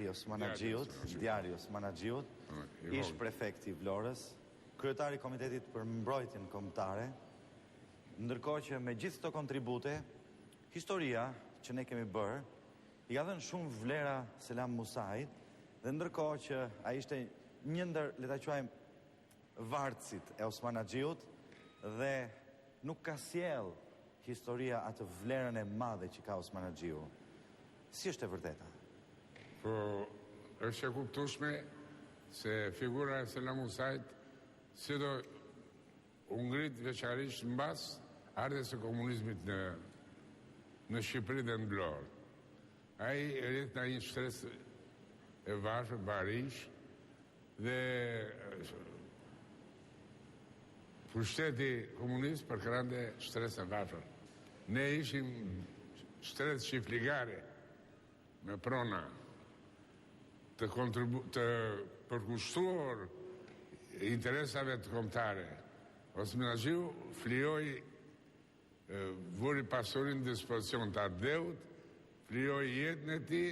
Djari Osmanaxhiut, ish prefekti i Vlorës, kryetari i Komitetit për Mbrojtjen Kombëtare, ndërkohë që me gjithë këto kontribute, historia që ne kemi bërë, i ka dhënë shumë vlera Selam Musait, dhe ndërkohë që ai ishte një ndër, le ta quajmë, vartësit e Osmanaxhiut dhe nuk ka sjell historia atë vlerën e madhe që ka Osmanaxhiu. Si është e vërteta? Po, është e kuptueshme se figura e Selam Musait si do u ngrit veçanërisht mbas ardhes së komunizmit në Shqipëri dhe në Vlorë. Ai rrit në një shtresë e varfër, barish, dhe pushteti komunist përkrante shtresë e varfër. Ne ishim shtresë shqipligare me prona të përkushtuar interesave të kombëtare. Osmanaxhiu flijoi, vuri pasurin në dispozicion të ardheut, flijoi jetën e tij,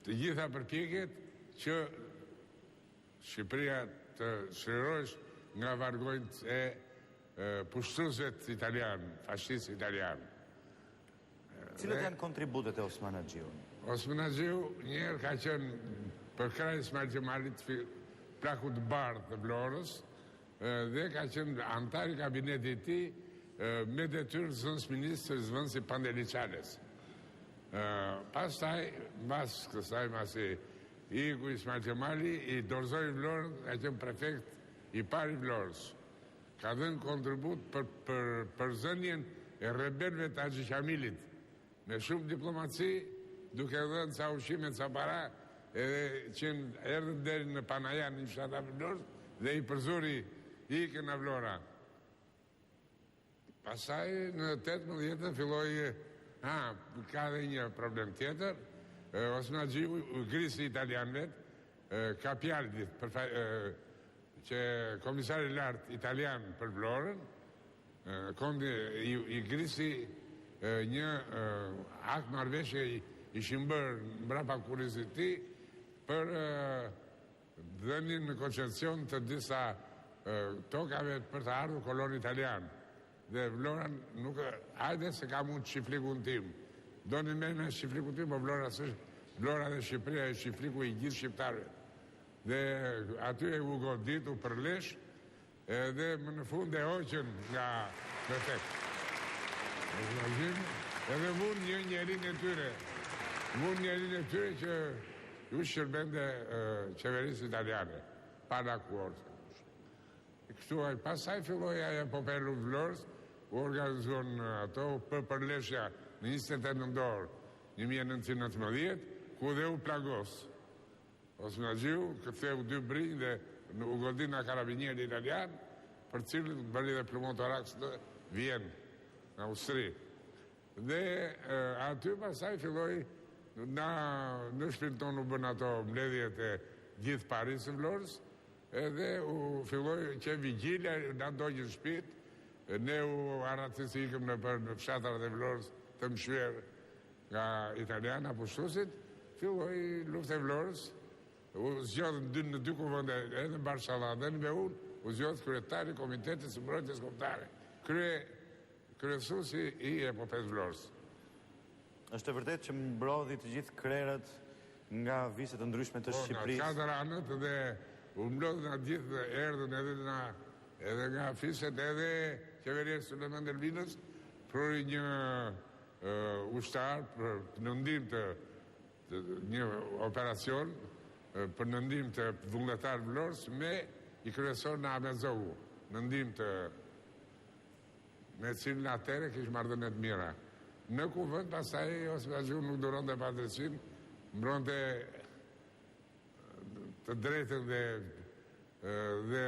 të gjitha përpjekjet që Shqipëria të shlirohesh nga vargojnët e pushtruesve italian, fashist italian. Cilët janë kontributet e Osmanaxhiut? Osmanaxhiu njerë ka qenë për kraj Ismail Gjemalit plaku të bardhë të Vlorës dhe ka qenë antar i kabinetit ti me detyrë zënës ministrë zëvënsi Pandeliçales. Pastaj, mbas kësaj, masi iku Ismail Gjemali, i dorëzoi Vlorën, ka qenë prefekt i pari Vlorës. Ka dhënë kontribut për zënjen e rebelve të Haxhi Qamilit, me shumë diplomaci, duke dhënë ca ushqime, ca para, edhe që erdhën deri në Panajan, në fshata Vlorës, dhe i përzuri ikën në Vlora. Pasaj në 18 filloi, ka dhe një problem tjetër, Osmanaxhiu, grisi italianëve, ka pjallë që komisari lartë italian për Vlorën, i grisi një akt marrëveshje ishin bërë mbrapa kurrizit ti për dhënien në koncesión të disa tokave për të ardhur kolon italian. Dhe Vlora nuk, hajde se ka mund shiflikun tim. Doni me në shiflikun tim, po Vlora dhe Shqipëria e shifliku i gjithë shqiptarëve. Dhe aty e u godit, u përlesh, dhe më në fund e hoqën nga prefekt. Edhe vun një njerin e tyre që ju shërbende qeverisë italiane, para kuorë. Kështu, pasaj filloj aja popelu Vlorës, u organizuan ato për përleshja në 28 nëntor 1919, ku dhe u plagos. Osmanaxhiu ktheu 2 brinj dhe u godin nga karabinieri italian, për cilët bëri dhe plumotoraks në Vjenë, në Austri. Dhe aty pasaj filloj, në shpinë tonë u bën ato mbledhjet e gjithë Parisë Vlorës, edhe u filloj që vigjilja, në dojnë shpitë, ne u arratësi ikëm në fshatarat e Vlorës të mshyer nga italiana pushtuesit, filloj luftë e Vlorës, u zgjodhën në 2 kuvende, edhe në Barshalla dhe në Beun, u zgjodhë kryetari Komitetit së Mbrojtjes Kombëtare, kryesuesi i epopes Vlorës. Është e vërtet që mbrodhi të gjithë krerët nga viset të ndryshme të Shqipërisë? Nga 4 anët dhe u mblodhën nga gjithë erdhën edhe nga fiset edhe qeveria Sulejman Delvinës për një ushtar për nëndim të një operacion për nëndim të vullnetar Vlorës me i kryesor në Amezogu, nëndim të me cilën atere kishë marrëdhënie të mira. Në kuvend pasaj Osmanaxhiu nuk duronte padrejtësinë, mbronte të drejtën dhe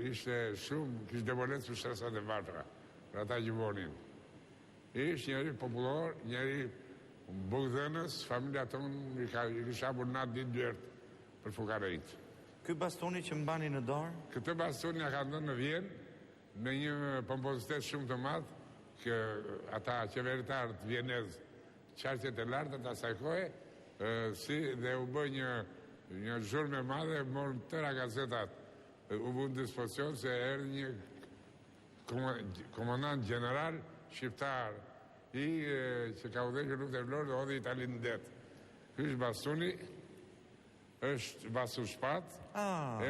ishte shumë, kishte devolencë për shtresat e varfra, për ata që vonin. Ishte njëri popullor, njëri bugdhënës, familja tonë i kisha burnat ditë dyert për fukarejt. Ky bastoni që mbani në dorë? Këtë bastoni ja ka dhënë në Vjenë me një pompozitet shumë të madh, që ata qeveritarët vjenez, qarqet e larta të asaj kohe, si dhe u bë një zhurmë e madhe, morën tëra gazetat. U bë në dispozicion se erdhi një komandant general shqiptar që ka udhëhequr luftën e Vlorës dhe hodhi Italinë në det. Ky është bastuni, është baston shpat, e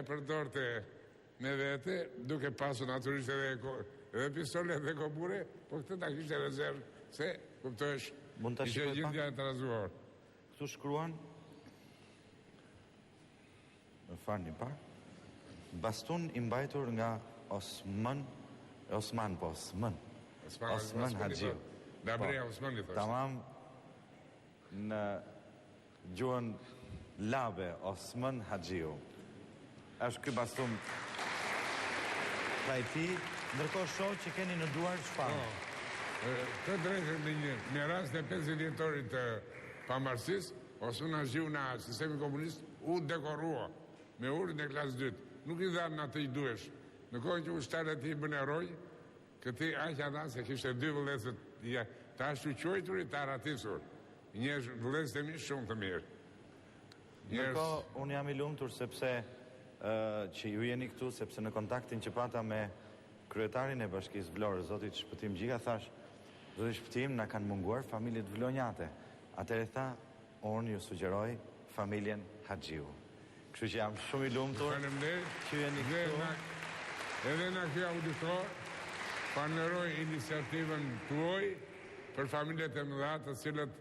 përdorte me vete, duke pasur natyrisht edhe pistole dhe kobure, po këtë ta kishte rezervë, se kuptohesh, ishte gjendja e trazuar. Këtu shkruan, më falni pak, bastun i mbajtur nga Osman Haxhiu. Dabrea Osmani thoshte. Tamam, në gjuhën labe Osman Haxhiu. Është ky bastun pra i ti, ndërkohë shoh që keni në duar çfarë? Këtë drejtë në rast e 50 vjetorit të pamarësisë, Osman Haxhiu nga sistemi komunist u dekorua me urdhën e klasës 2. Nuk i dhanë atë i duhesh. Në kohën që ushtarët i bën eroj, këti aq ata se kishte 2 vëllezër të ashtu quajtur të aratisur. Një vëllezër të mi shumë të mirë. Ndërkohë, unë jam i lumtur sepse që ju jeni këtu, sepse në kontaktin që pata me kryetarin e Bashkisë Vlorës, zotit Shpëtim Gjika, thash, zotit Shpëtim, na kanë munguar familjet vlonjate. Atëherë tha, unë ju sugjeroj familjen Haxhiu. Kështu që jam shumë i lumtur që jeni këtu. Edhe nga kjo auditor, falenderoj iniciativën tuaj për familjet e mëdha të cilët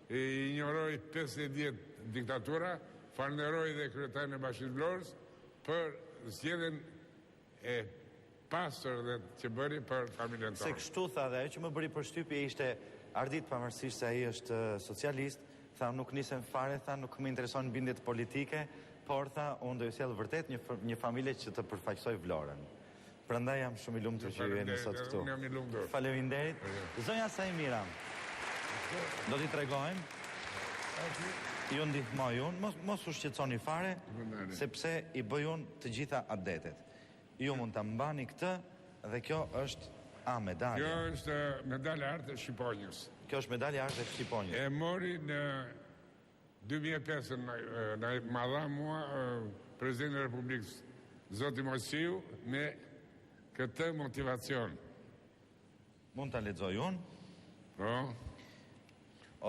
i injoroi 50 vjet diktatura, falenderoj dhe kryetarin e Bashkisë Vlorës për zgjedhjen e pastër dhe që bëri për familjen tonë. Se kështu tha dhe ajo që më bëri përshtypje ishte ardit pavarësisht se ai është socialist, tha nuk nisem fare, tha nuk më intereson bindjet politike, por tha unë do ju sjell vërtet një familje që të përfaqësoj Vlorën. Prandaj jam shumë i lumtur që ju jeni sot këtu. Faleminderit. Zonja Sajmira, do t'i tregojmë, ju ndihmoj unë, mos u shqetësoni fare, sepse i bëj unë të gjitha adetet. Ju mund të mbani këtë dhe kjo është medalja. Kjo është medalja arte Shqiponjës. Kjo është medalja arte Shqiponjës. E mori në 2005 në madha mua Presidenti e Republikës Zoti Mosiu me këtë motivacion. Mund të lexoj unë? Po.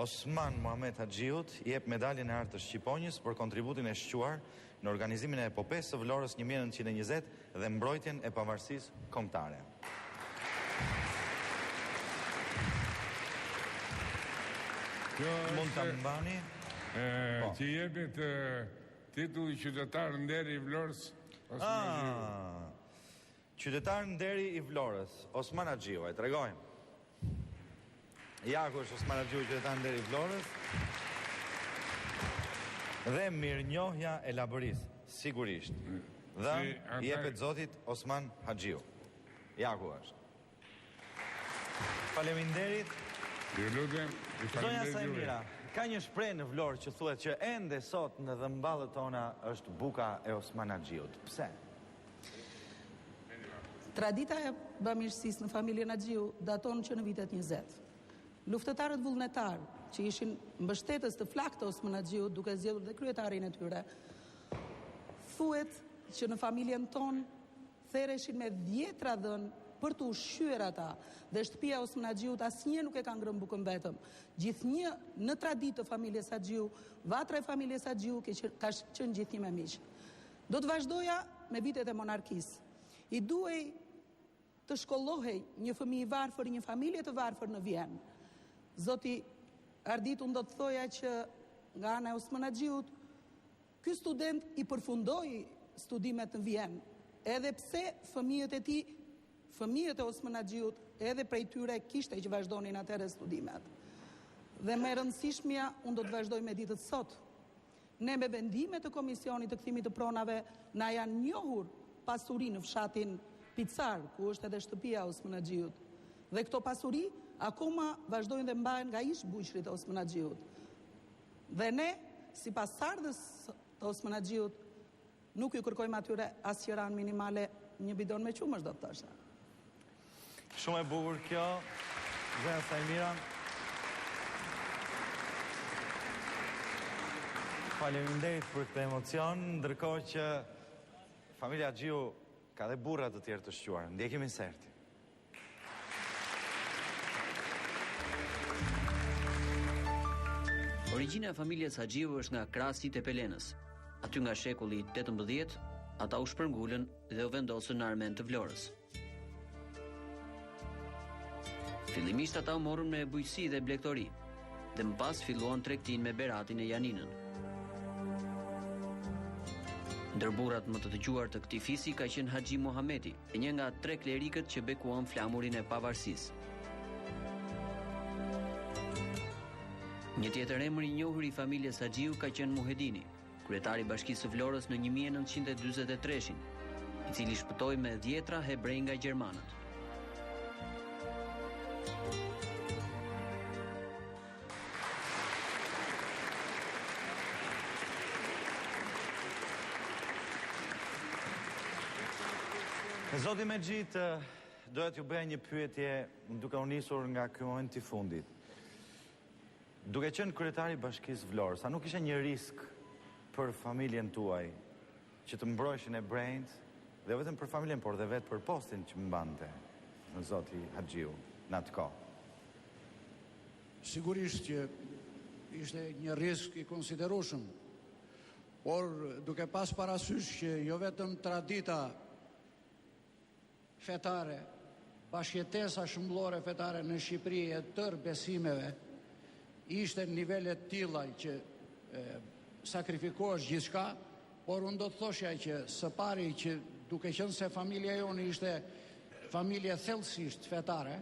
Osman Muhamet Haxhiut i jep medaljen e artës Shqiponjës për kontributin e shquar në organizimin e epopesë së Vlorës 1920 dhe mbrojtjen e pavarësisë kombëtare. Mund ta mbani? Që jepet titulli qytetar nderi i Vlorës Osman Haxhiu. Qytetar nderi i Vlorës Osman Haxhiu, e tregojmë. Ja ku është Osman Haxhiu, qytetar nderi i Vlorës. Dhe mirënjohja e Labërisë, sigurisht. Dhe i jepet zotit Osman Haxhiu. Ja ku është. Faleminderit. Ju lutem, Zonja Sajmira, ka një shprehje në Vlorë që thuhet që ende sot në dhëmballët tona është buka e Osman Haxhiut. Pse? Tradita e bamirësisë në familjen Haxhiu daton që në vitet 20. Luftëtarët vullnetar që ishin mbështetës të flaktë të Osman Haxhiut duke zgjedhur dhe kryetarin e tyre, thuhet që në familjen tonë thereshin me 10 dhën për të ushqyer ata, dhe shtëpia Osman Haxhiut asnjë nuk e ka ngrënë bukën vetëm. Gjithnjë në traditë të familjes Haxhiu, vatra e familjes Haxhiu ka qenë gjithnjë me miq. Do të vazhdoja me vitet e monarkisë. I duhej të shkollohej një fëmijë i varfër, një familje të varfër në Vjenë. Zoti Ardit unë do të thoja që nga ana e Osman Haxhiut, ky student i përfundoi studimet në Vjenë, edhe pse fëmijët e tij, fëmijët e Osman Haxhiut, edhe prej tyre kishte që vazhdonin atëherë studimet. Dhe më e rëndësishmja, unë do të vazhdoj me ditët sot. Ne me vendimet të Komisionit të Kthimit të Pronave na janë njohur pasuri në fshatin Picar, ku është edhe shtëpia Osman Haxhiut. Dhe këto pasuri akoma vazhdojnë dhe mbahen nga ish bujqrit e Osman Haxhiut. Dhe ne, si pas ardhës të Osman Haxhiut, nuk ju kërkojmë atyre asnjë ranë minimale, një bidon me qumësh do të thosha. Shumë e bukur kjo, Zonja Sajmira. Faleminderit për këtë emocion, ndërkohë që familja Xhiu ka dhe burra të tjerë të shquar. Ndjekim inserti. Origjina e familjes Haxhiu është nga krasit e Pelenës. Aty nga shekulli 18, ata u shpërngulën dhe u vendosën në Armen të Vlorës. Fillimisht ata u morën me bujqësi dhe blegtori, dhe më pas filluan tregtin me Beratin e Janinën. Ndër burrat më të dëgjuar të këtij fisi ka qenë Haxhi Muhameti, një nga 3 klerikët që bekuan flamurin e pavarësisë. Një tjetër emër i njohur i familjes Haxhiu ka qenë Muhedini, kryetari i Bashkisë së Vlorës në 1943, i cili shpëtoi me 10 hebrej nga gjermanët. Zoti Mexhit, doja t'ju bëja një pyetje duke u nisur nga ky moment i fundit. Duke qenë kryetari i Bashkisë Vlorës, a nuk ishte një risk për familjen tuaj që të mbrojshin e brejnët, dhe vetëm për familjen, por dhe vetë për postin që mbante zoti Haxhiu në atë kohë? Sigurisht që ishte një risk i konsiderueshëm, por duke pas parasysh që jo vetëm tradita fetare, bashkëjetesa shëmbëllore fetare në Shqipëri e tërë besimeve ishte në nivele të tilla që sakrifikohesh gjithçka, por unë do të thoshja që së pari që duke qenë se familja jonë ishte familje thellësisht fetare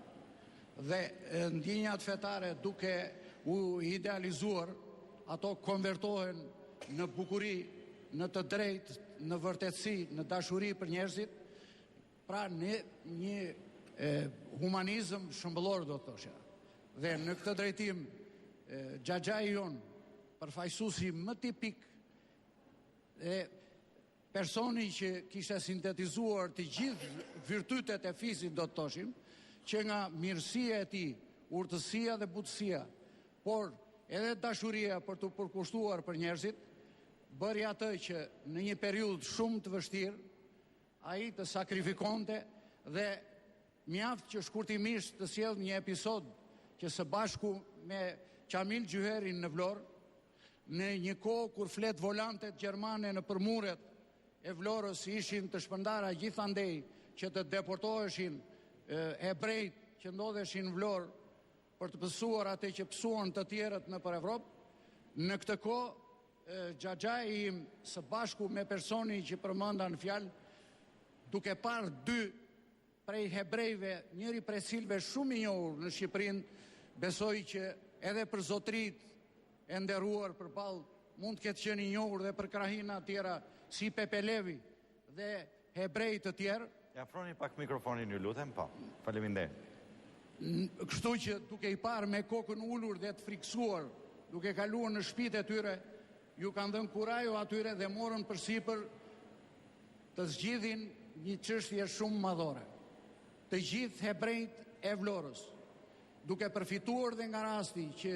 dhe ndjenjat fetare duke u idealizuar, ato konvertohen në bukuri, në të drejtë, në vërtetësi, në dashuri për njerëzit. Pra një humanizëm shëmbëllor, do të thosha. Dhe në këtë drejtim, xhaxhai jon, përfaqësuesi më tipik e personi që kishte sintetizuar të gjithë virtytet e fisit, do të thoshim, që nga mirësia e tij, urtësia dhe butësia, por edhe dashuria për të përkushtuar për njerëzit, bëri atë që në një periudhë shumë të vështirë ai të sakrifikonte dhe mjaft që shkurtimisht të sjell një episod që së bashku me Qamil Gjyherin në Vlorë, në një kohë kur flet volantet gjermane në përmuret e Vlorës ishin të shpërndara gjithandej që të deportoheshin hebrejt që ndodheshin në Vlorë për të pësuar atë që pësuan të tjerët nëpër Evropë, në këtë kohë xhaxhai im së bashku me personi që përmenda në fjalë, duke parë 2 prej hebrejve, njëri prej cilëve shumë i njohur në Shqipërinë, besoj që edhe për zotrit e nderuar përballë mund të ketë qenë i njohur dhe për krahina të tjera si Pepe Levi dhe hebrej të tjerë. Ja afroni pak mikrofonin, ju lutem, po. Faleminderit. Kështu që duke i parë me kokën ulur dhe të friksuar, duke kaluar në shtëpitë e tyre, ju kanë dhënë kurajo atyre dhe morën përsipër të zgjidhin një çështje shumë madhore. Të gjithë hebrejt e Vlorës, duke përfituar dhe nga rasti që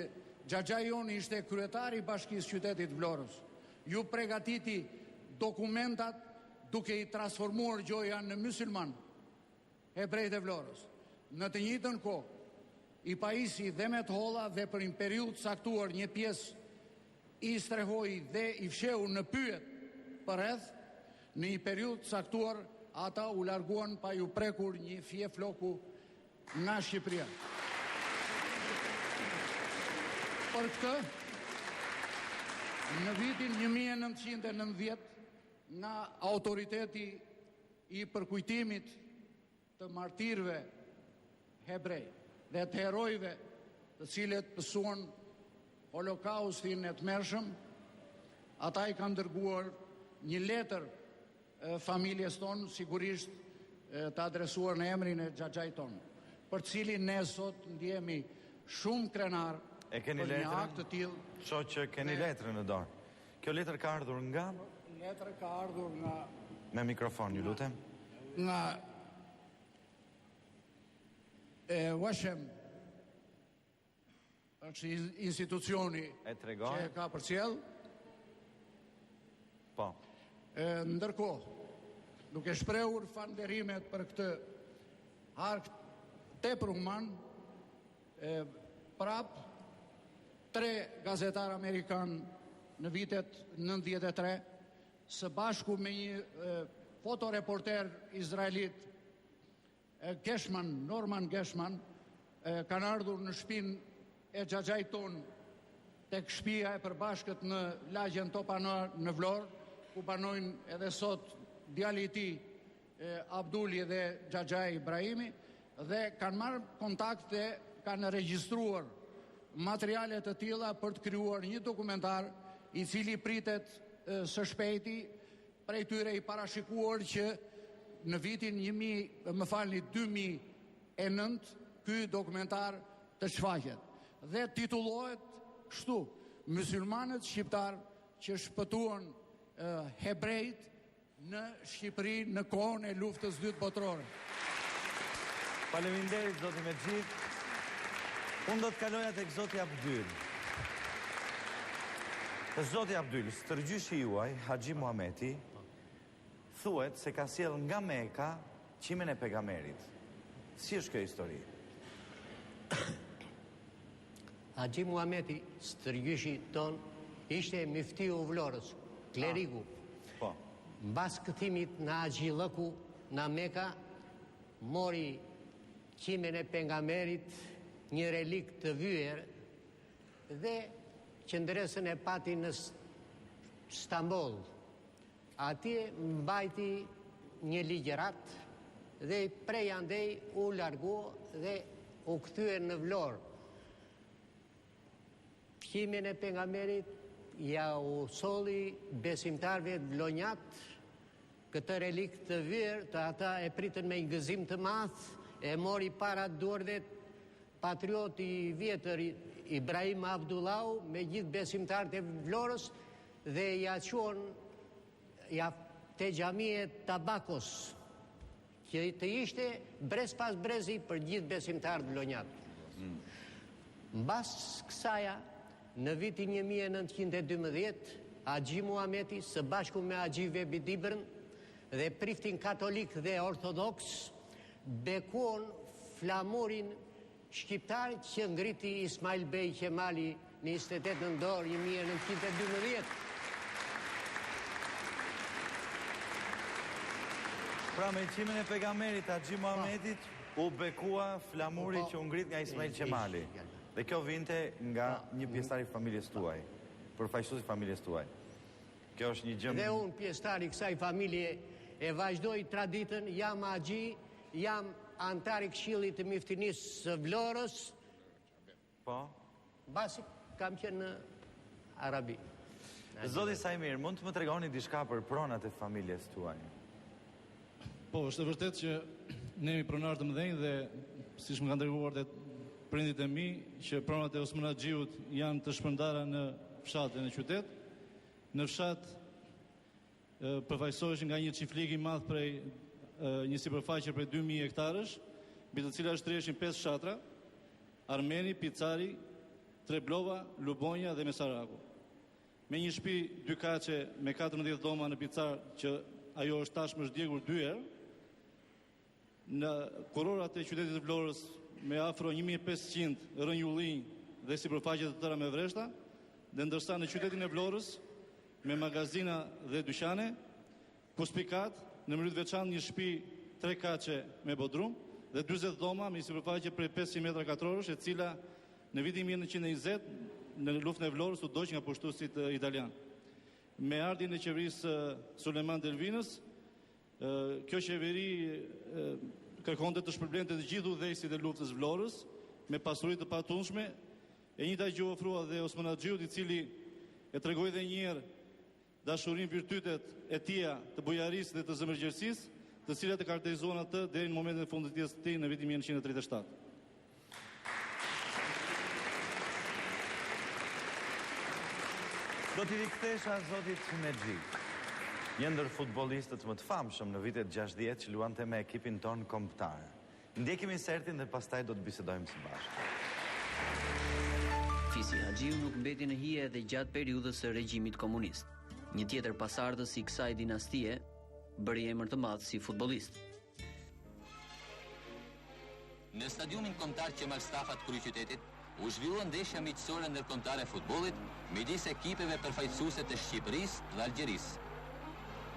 xhaxhai joni ishte kryetari i Bashkisë Qytetit Vlorës, ju përgatiti dokumentat duke i transformuar gjoja në mysylman hebrejt e Vlorës. Në të njëjtën kohë, i pajisi dhe me të holla dhe për një periudhë caktuar një pjesë i strehoi dhe i fsheu në pyet për rreth, në një periudhë caktuar ata u larguan pa ju prekur një fije floku nga Shqipëria. Për këtë, në vitin 1990, nga autoriteti i përkujtimit të martirëve hebrej dhe të herojve të cilët pësuan holokaustin e tmerrshëm, ata i kanë dërguar një letër familjes tonë, sigurisht të adresuar në emrin e xhaxhait tonë, për cilin ne sot ndjehemi shumë krenar për një akt të tillë. Shoh që keni letrën në dorë. Kjo letër ka ardhur nga? Letra ka ardhur nga... Me mikrofon, ju lutem. Nga... Washem, është institucioni që ka përcjell, Po. Ndërkohë, duke shprehur falënderimet për këtë hark tepër human, prap 3 gazetar amerikan në vitet 93, së bashku me një fotoreporter izraelit, Norman Geshman, kanë ardhur në shtëpinë e xhaxhait ton tek shtëpia e përbashkët në lagjen Topanor në Vlorë, ku banojnë edhe sot djali i tij Abduli dhe xhaxhai Ibrahimi, dhe kanë marrë kontakt dhe kanë regjistruar materiale të tilla për të krijuar një dokumentar i cili pritet së shpejti. Prej tyre i parashikuar që në vitin 2009 ky dokumentar të shfaqet dhe titullohet kështu: Mysylmanët shqiptar që shpëtuan hebrejt në Shqipëri në kohën e luftës së dytë botërore. Faleminderit zoti Mexhit. Unë do të kaloja tek zoti Abdyl. Zoti Abdyl, stërgjyshi juaj, Haxhi Muhameti, thuhet se ka sjell nga Meka qimen e pejgamberit. Si është kjo histori? Haxhi Muhameti, stërgjyshi ton, ishte miftiu Vlorës, kleriku. Po. Mbas këthimit në Haxhillëku në Meka, mori qimen e pejgamberit, një relik të vyer, dhe qëndresën e pati në Stamboll. Atje mbajti një ligjërat dhe prej andej u largu dhe u kthye në Vlorë. Qimin e pejgamberit ja u solli besimtarëve vlonjat këtë relik të vyer, të ata e pritën me një gëzim të madh, e mori para duarve patrioti i vjetër Ibrahim Abdullahu me gjithë besimtarët e Vlorës dhe ja quan te xhamia e Tabakos, që të ishte brez pas brezi për gjithë besimtarët vlonjat. Mbas kësaja, në vitin 1912, Haxhi Muhameti së bashku me Haxhi Vebi Dibrën dhe priftin katolik dhe ortodoks bekuon flamurin shqiptar që ngriti Ismail Bey Qemali në 28 nëntor 1912. Pra me qimin e pejgamberit Haxhi Muhametit u bekua flamuri që u ngrit nga Ismail Qemali. Dhe kjo vinte nga një pjesëtar i familjes tuaj, përfaqësues i familjes tuaj. Kjo është një gjë. Dhe unë pjesëtar i kësaj familje e vazhdoj traditën, jam Haxhi, jam antar i Këshillit të Miftinisë së Vlorës. Po. Basi kam qenë në Arabi. Zoti Sajmir, mund të më tregoni diçka për pronat e familjes tuaj? Po, është e vërtet që ne jemi pronarë të mëdhenj dhe siç më kanë treguar dhe prindit e mi që pronat e Osman Haxhiut janë të shpërndara në fshatën e qytet. Në fshat përfaqësoheshin nga një çiftlik i madh prej një sipërfaqe prej 2000 hektarësh, mbi të cilat shtrihesin 5 fshatra: Armeni, Picari, Treblova, Lubonja dhe Mesaraku. Me një shtëpi 2 kaçe me 14 dhoma në Picar, që ajo është tashmë zhdjegur 2 herë. Në kurrorat e qytetit të Vlorës me afro 1500 rënjullinj dhe sipërfaqe të tëra me vreshta, dhe ndërsa në qytetin e Vlorës me magazina dhe dyqane, ku spikat në mënyrë të veçantë një shtëpi 3 kaçe me bodrum dhe 40 dhoma me sipërfaqe prej 500 metra katrorësh, e cila në vitin 1920 në luftën e Vlorës u doq nga pushtuesit italian. Me ardhin e qeverisë Suleman Delvinës, kjo qeveri kërkonte të shpërblente të gjithë udhëheqësit e luftës Vlorës me pasuri të patundshme. E njëjta gjë ofrua dhe Osman Haxhiut, i cili e tregoi edhe një herë dashurinë, virtytet e tija të bujarisë dhe të zemërgjerësisë, të cilat e karakterizuan atë deri në momentin e fundit të jetës së tij në vitin 1937. Do t'i rikthesha zotit Mexhi, një ndër futbollistët më të famshëm në vitet 60 që luante me ekipin ton kombëtar. Ndjekim insertin dhe pastaj do të bisedojmë së bashku. Fisi Haxhiu nuk mbeti në hije edhe gjatë periudhës së regjimit komunist. Një tjetër pasardhës i kësaj dinastie bëri emër të madh si futbollist. Në stadiumin kombëtar Qemal Stafa të kryeqytetit u zhvillua ndeshja miqësore ndërkombëtare e futbollit midis ekipeve përfaqësuese të Shqipërisë dhe Algjerisë.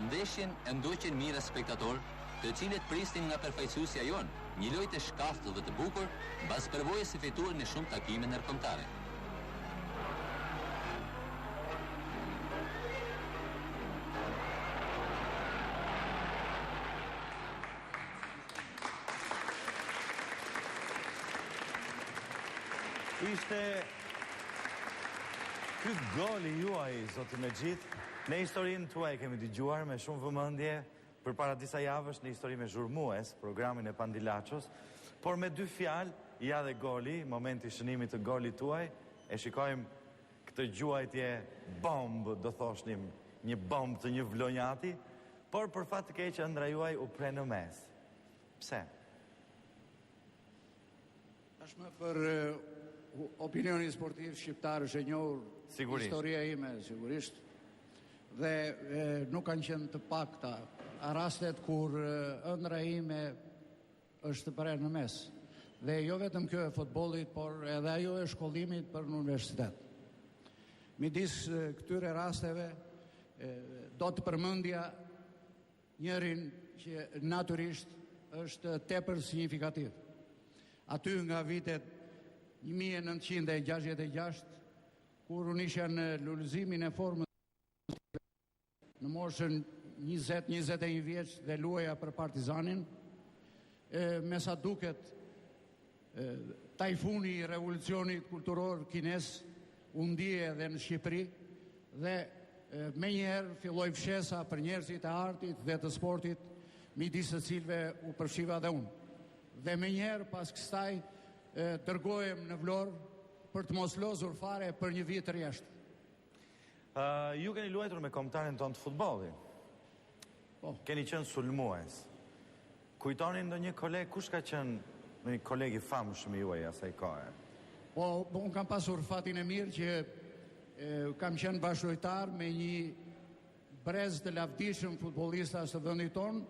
Ndeshjen e ndoqën mijëra spektatorë, të cilët prisnin nga përfaqësuesja jon një lojë të shkaftë dhe të bukur, mbas përvojës së fituar në shumë takime ndërkombëtare. Ishte ky goli juaj, zoti Mexhit, në historinë tuaj kemi dëgjuar me shumë vëmendje përpara disa javësh në Histori me Zhurmues, programin e Pandilachos, por me dy fjalë, ja dhe goli, momenti i shënimit të golit tuaj, e shikojmë këtë gjuajtje bombë, do thoshnim, një bombë të një vlonjati, por për fat të keq ëndra juaj u pre në mes. Pse? Tashmë për opinioni sportiv shqiptar është e njohur, historia ime sigurisht, dhe nuk kanë qenë të pakta rastet kur ëndra ime është të prerë në mes. Dhe jo vetëm kjo e futbollit, por edhe ajo e shkollimit për në universitet. Midis këtyre rasteve do të përmendja njërin që natyrisht është tepër signifikativ. Aty nga vitet 1966, kur unë isha në lullëzimin e formës në moshën 20-21 vjeç dhe luaja për Partizanin, me sa duket tajfuni i revolucionit kulturor kines u ndije edhe në Shqipëri dhe me njerë filloj fshesa për njerëzit e artit dhe të sportit midis të cilve u përfshiva dhe unë. Dhe me njerë pas kësaj dërgojem në Vlorë për të mos lozur fare për një vit të rjeshtë. Ju keni luajtur me kombëtarin tonë të futbollit. Keni qenë sulmues. Kujtoni ndonjë koleg, kush ka qenë një koleg i famshëm juaj asaj kohe? Po, unë kam pasur fatin e mirë që kam qenë bashkëlojtar me një brez të lavdishëm futbollistas të vendit tonë,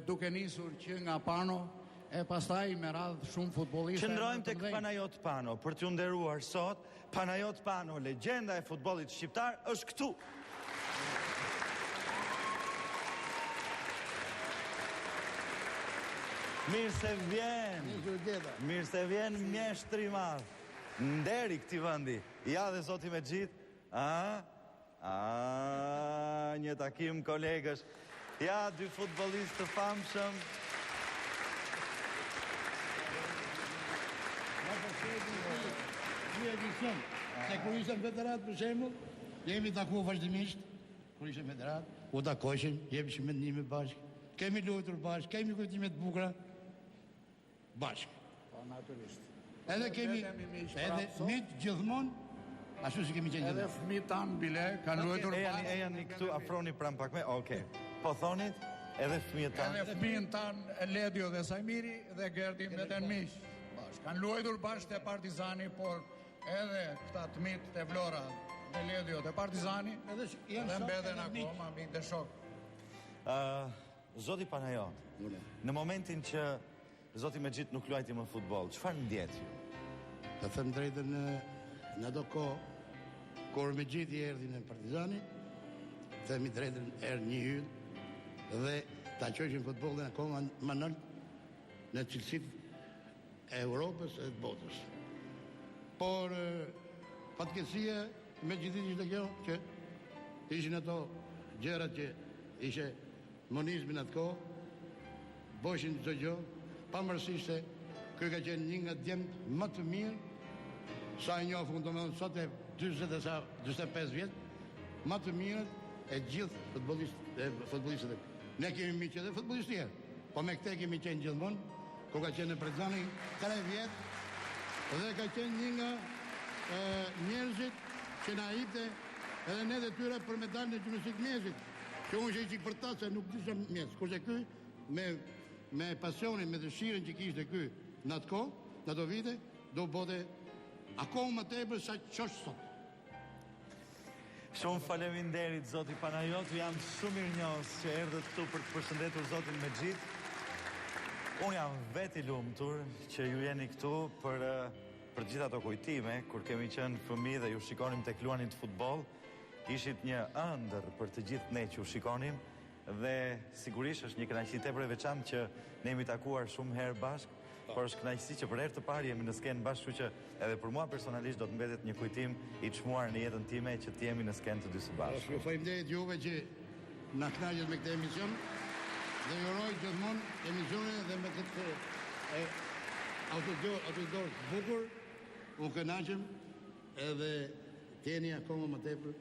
duke nisur që nga Pano, e pastaj me radhë shumë futbollistë. Qëndrojmë tek Panajot Pano, për t'ju nderuar sot. Panajot Pano, legjenda e futbollit shqiptar, është këtu. Mirë se vjen. Mirë se vjen mjeshtri i madh. Nderi këtij vendi. Ja dhe zoti Mexhit. Një takim kolegësh. Ja, dy futbollistë të famshëm. Një edicion, se kur ishëm federat për shembull, jemi taku vazhdimisht, kur ishëm federat, u takoheshim, jemi mendime bashkë, kemi luajtur bashkë, kemi kujtime të bukura bashkë. Po natyrisht. Edhe kemi edhe mit gjithmonë, ashtu si kemi qenë gjithmonë. Edhe fëmijët tanë bile kanë luajtur bashkë. Ejani këtu afroni pranë pak me. Okej. Po thonit, edhe fëmijët tanë. Edhe fëmijën tanë Ledio dhe Sajmiri dhe Gerdi mbeten miq. Kanë luajtur bashkë te Partizani, por edhe këta të mitë të Vlora dhe Ledio të Partizani dhe mbeten akoma mik dhe shok. Zoti Panajot, në momentin që zoti Mexhit nuk luajti më futboll, çfarë ndjet ju? Të them drejtën, në ato kohë kur Mexhiti erdhi në Partizani, themi drejtën, erdhi një hyll dhe ta qoqin futbollin akoma më lart në cilësitë e Europës e të botës. Por fatkeqësia me gjithë ishte kjo që ishin ato gjërat që ishe monizmin atë kohë, boshin çdo gjë, pavarësisht se ky ka qenë një nga djemt më të mirë sa e njohur domethënë sot e 45 vjet, më të mirët e gjithë futbollistët. Ne kemi miqë edhe futbollistë tjerë, po me këtë kemi qenë gjithmonë. Kur ka qenë në Partizani 3 vjet dhe ka qenë një nga njerëzit që na hipte edhe ne dhe tyre për me dalë në gjimnastik mjesit, që unë që i për ta se nuk disha mjes, kurse ky me pasionin, me dëshiren që kishte ky në atë kohë, në ato vite, do bote akoma më tepër sa çosh sot. Shumë faleminderit zoti Panajot, jam shumë mirënjohës që erdhët këtu për të përshëndetur zotin Mexhit. Unë jam vetë i lumtur që ju jeni këtu për gjitha ato kujtime, kur kemi qenë fëmijë dhe ju shikonim tek luanin të futboll, ishit një ëndër për të gjithë ne që ju shikonim dhe sigurisht është një kënaqësi tepër e veçantë që ne jemi takuar shumë herë bashkë, por është kënaqësi që për herë të parë jemi në skenë bashkë, kështu që edhe për mua personalisht do të mbetet një kujtim i çmuar në jetën time që të jemi në skenë të dy së bashku. Ju faleminderit juve që na kënaqët me këtë emision dhe ju uroj gjithmonë emisionin dhe me këtë autodor të bukur. Unë kënaqem edhe të jeni akoma më tepër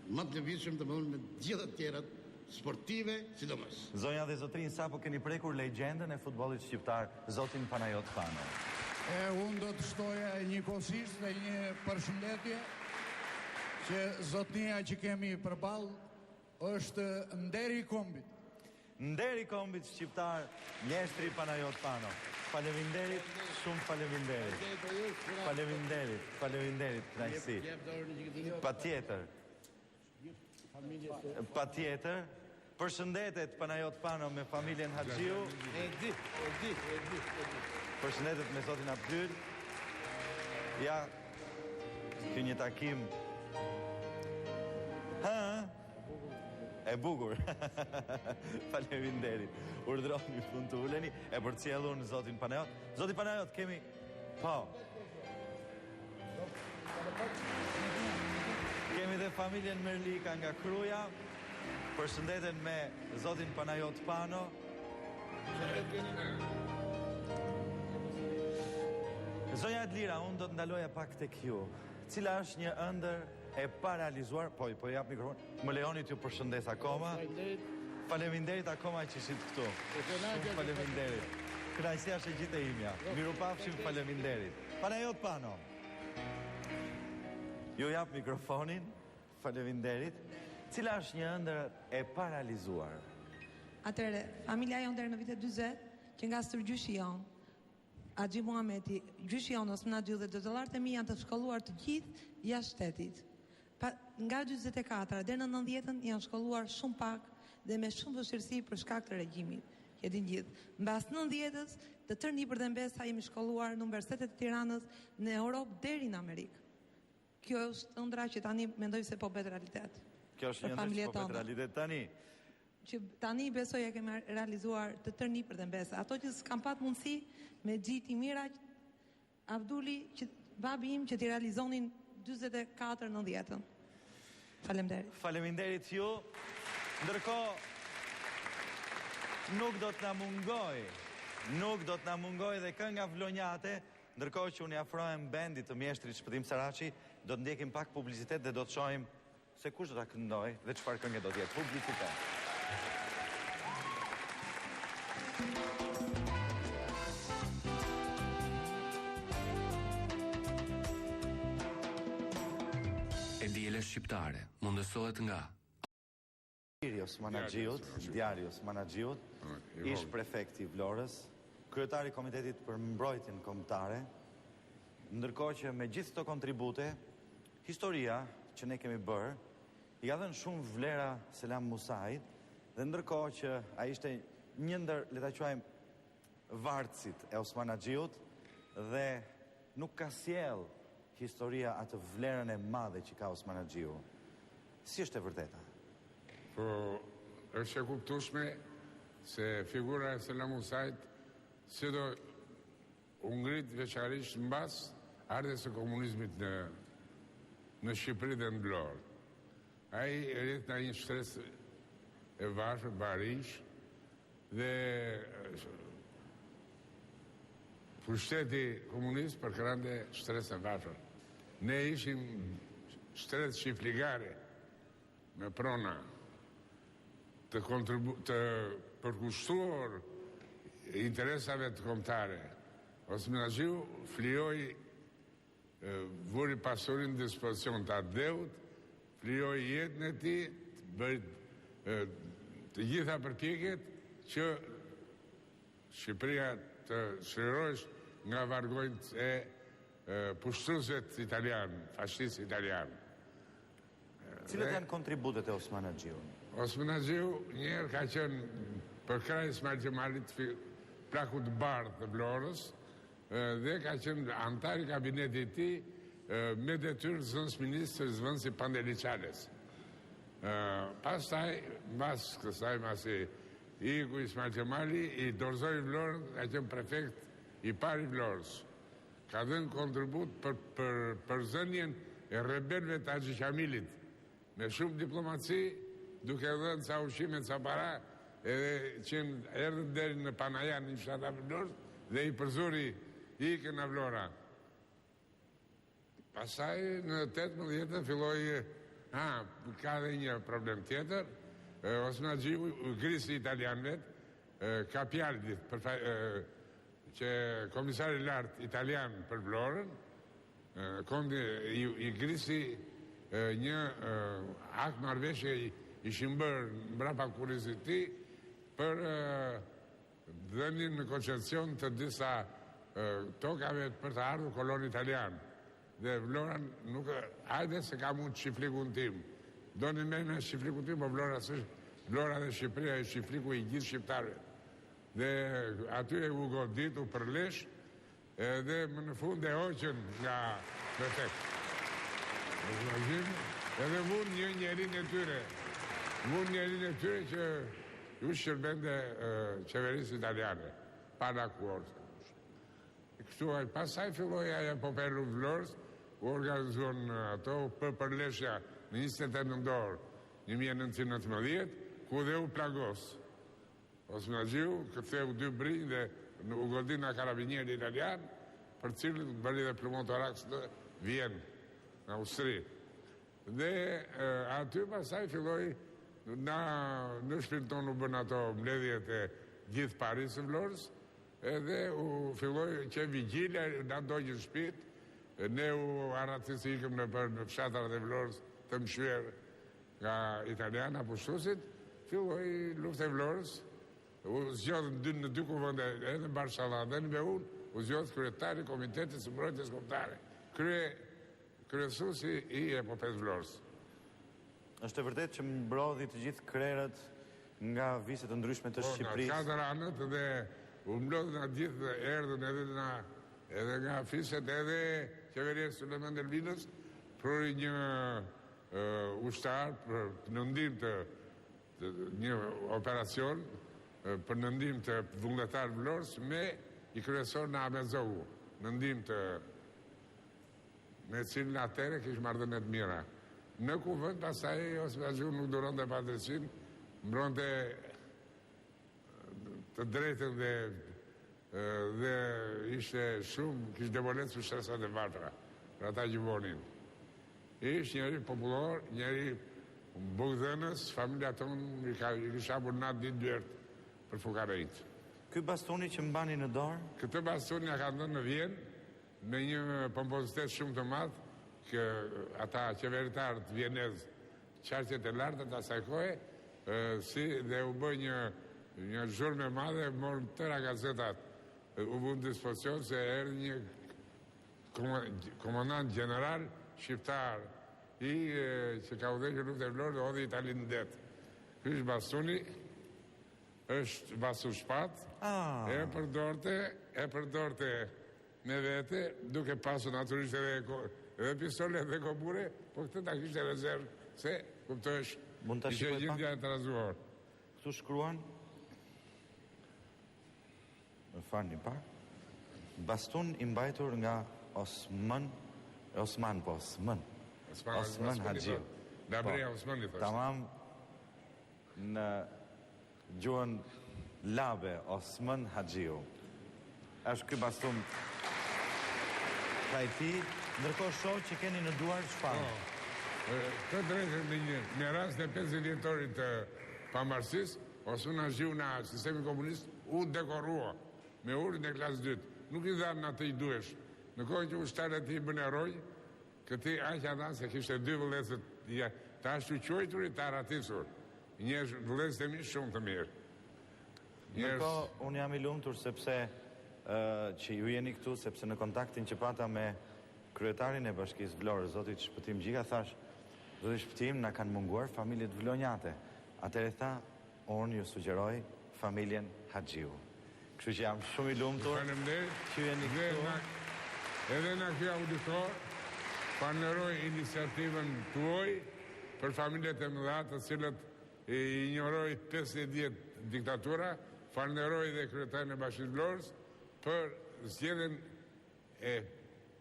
më të lëvizshëm të mëdhun me gjithë të tjerat sportive, sidomos. Zonja dhe zotrin, sapo keni prekur legjendën e futbollit shqiptar, zotin Panajot Pano. Unë do të shtoja njëkohësisht dhe një përshëndetje që zotnia që kemi përballë është nderi i kombit. Nderi i kombit shqiptar, mjeshtri Panajot Pano. Faleminderit, shumë faleminderit. Faleminderit, kënaqësi. Patjetër. Përshëndetet Panajot Pano me familjen Haxhiu. E di. Përshëndetet me zotin Abdyl. Ja, ky një takim. E bukur. Faleminderit. Urdhroni fund të uleni e përcjellun zotin Panajot. Zoti Panajot, kemi Kemi dhe familjen Merlika nga Kruja. Përshëndeten me zotin Panajot Pano. Zonja Adlira, unë do të ndaloja pak tek ju. Cila është një ëndër e parealizuar, po jap mikrofon, më lejoni t'ju përshëndes akoma. Faleminderit akoma që ishit këtu. Shumë faleminderit. Kënaqësia është e gjithë e imja. Mirupafshim, faleminderit. Panajot Pano. Ju jap mikrofonin. Faleminderit. Cila është një ëndër e parealizuar? Atëre, familja jonë deri në vitet 40, që nga stërgjyshi jonë, Axhi Muhameti, gjyshi jonë Osman Axhiu dhe dëtëllarët e mi janë të shkolluar të gjithë jashtë shtetit. Nga 44 deri në 90-ën janë shkolluar shumë pak dhe me shumë vështirësi për shkak të regjimit. Që din gjithë. Mbas 90-s, të tërë nipërt dhe mbesa jemi shkolluar në Universitetet e Tiranës, në Europë deri në Amerikë. Kjo është ëndra që tani mendoj se po bëhet realitet. Kjo është një ëndër që po bëhet realitet tani. Që tani besoj e kemi realizuar të tërë nipërt dhe mbesa. Ato që s'kan pat mundësi me Xhiti Miraj, Abduli, që babi im që t'i realizonin 44-90-ën. Faleminderit. Faleminderit ju. Ndërkohë, nuk do të na mungoj dhe kënga vlonjate, ndërkohë që unë afrohem bendit të mjeshtrit Shpëtim Saraçi, do të ndjekim pak publicitet dhe do të shohim se kush do ta këndoj dhe çfarë këngë do të jetë. Publicitet. E diela shqiptare mundësohet nga Djari Osman Axhiut, ish prefekti i Vlorës, kryetari i Komitetit për Mbrojtjen Kombëtare, ndërkohë që me gjithë këto kontribute, historia që ne kemi bërë, i ka dhënë shumë vlera Selam Musait, dhe ndërkohë që ai ishte një ndër, le ta quajmë, vartësit e Osman Axhiut dhe nuk ka sjell historia atë vlerën e madhe që ka Osman Axhiu. Si është e vërteta? Po, është e kuptueshme se figura e Selam Musait si do u ngrit veçanërisht mbas ardhes së komunizmit në Shqipëri dhe në Vlorë. Ai rrit në një shtresë e vashur, barish, dhe pushteti komunist përkrante shtresë e vashur. Ne ishim shtresë shqipligare me prona të përkushtuar interesave të kombëtare. Osman Axhiu flijoi, vuri pasurin në dispozicion të ardheut, flijoi jetën e tij, bëri të gjitha përpjekjet që Shqipëria të shlirohesh nga vargojnët e pushtuesit italian, fashist italian. Cilat janë kontributet e Osman Haxhiu? Osman Haxhiu njerë ka qenë për kraj Ismail Gjemalit plakut bardh të Vlorës dhe ka qenë antar i kabinetit ti me detyrë zënës ministrë zëvënsi Pandeli Qales. Pastaj, mas kësaj masi iku Ismail Gjemali i dorëzoi Vlorën, ka qenë prefekt i pari Vlorës. Ka dhënë kontribut për zënjen e rebelve të Haxhi Qamilit, me shumë diplomaci, duke dhënë ca ushqime, ca para, edhe që erdhën deri në Panajan, në fshatra Vlorës, dhe i përzuri ikën në Vlora. Pasaj në 18 filloi, ka dhe një problem tjetër, Osman Haxhiu, grisi italianëve, ka pjallë që komisari lartë italian për Vlorën, i grisi një akt marrëveshje i shimbër mbrapa kurrizit ti për dhënien në koncesión të disa tokave për të ardhur kolon italian. Dhe Vlora nuk, hajde se ka mund shiflikun tim. Do një me në shiflikun tim, po Vlora dhe Shqipëria e shifliku i gjithë shqiptarëve. Dhe aty e u godit, u përlesh, dhe më në fund e hoqën nga prefekt. Edhe vun një njerin e tyre. Vun njerin e tyre që ju shërbende qeverisë italiane, para kuorës. Kështu, pasaj filloj aja popelu Vlorës, u organizuan ato për përleshja në 28 nëndor 1919, ku dhe u plagos. Osman Haxhiu këtheu 2 brinj dhe u godin nga karabinieri italian, për cilët bëri dhe plumotoraks në Vjenë, në Austri. Dhe aty pasaj filloj, në shpinë tonë u bën ato mbledhjet e gjithë Parisë Vlorës, edhe u filloj që vigjilja në dojgjë shpit, ne u aratisi ikëm në fshatrat e Vlorës të mshyer nga italiana pushtusit, filloj luft e Vlorës, u zgjodhën në 2 kuvende, edhe në Barshallat dhe në Beun, u zgjodhë kryetari Komitetit së Mbrojtjes Kombëtare, kryesuesi i epopes Vlorës. Është e vërtet që mbrodhi të gjithë krerët nga viset të ndryshme të Shqipërisë? 4 anët dhe u mblodhën nga gjithë erdhën edhe nga fiset edhe qeveria Sulejman Delvinës për një ushtar për nëndim të një operacion për nëndim të vullnetar Vlorës me i kryesor në Amezogu, nëndim të me cilën atere kishë marrëdhënie të mira. Në kuvend pasaj Osman Haxhiu nuk duron të padresin, mbron të drejtën dhe ishte shumë, kishë devolet së shtresat e vartra, për ata gjivonin. Ishtë njeri popullor, njeri bugdhenës, familja tonë i kisha burnat ditë dyert për fukarejt. Ky bastoni që mbani në dorë? Këtë bastoni ja ka ndënë në Vjenë, me një pompozitet shumë të madhë, që ata qeveritarët vjenez qarqet e lartë të asaj kohe, si dhe u bëj një zhurmë e madhe, morën tëra gazetat, u vënë dispozicion se erë një komandant general shqiptar që ka udhëhequr luftë e Vlorës dhe odhi Italinë në det. Ky është bastoni, është basur shpat, e përdorte me vete, duke pasur naturisht edhe pistole dhe kopure, po këtë ta kishte rezervë, se kuptohesh, ishe gjendja e trazuar. Këtu shkruan, më falni pak, baston i mbajtur nga Osman Haxhiu. Labreja Osmani thashtë. Tamam në gjuhën labe Osman Haxhiu. Është ky baston ka i ti, ndërkohë shoh që keni në duar çfarë? Të drejtën në rast në 50 vjetorit të pamarësisë, Osman Haxhiu në sistemi komunist u dekorua me urin e klasë 2. Nuk i dhanë atë i duhesh. Në kohë që ushtarët e tij bën eroj, këti aq dhanë se kishte 2 vëllezër të ashtu quajturit të aratisur. Një vëllezër të mi shumë të mirë. Ndërkohë, unë jam i lumtur sepse që ju jeni këtu, sepse në kontaktin që pata me kryetarin e Bashkisë Vlorës, zotit Shpëtim Gjika, thash, Dhe shpëtim na kanë munguar familjet vlonjate. Atëherë tha, unë ju sugjeroj familjen Haxhiu. Kështu që jam shumë i lumtur. Që jeni këtu. Edhe në kjo auditor, falenderoj iniciativën tuaj për familjet e mëdha të cilët i injoroi 50 vjet diktatura, falenderoj dhe kryetarin e Bashkisë Vlorës për zgjedhjen e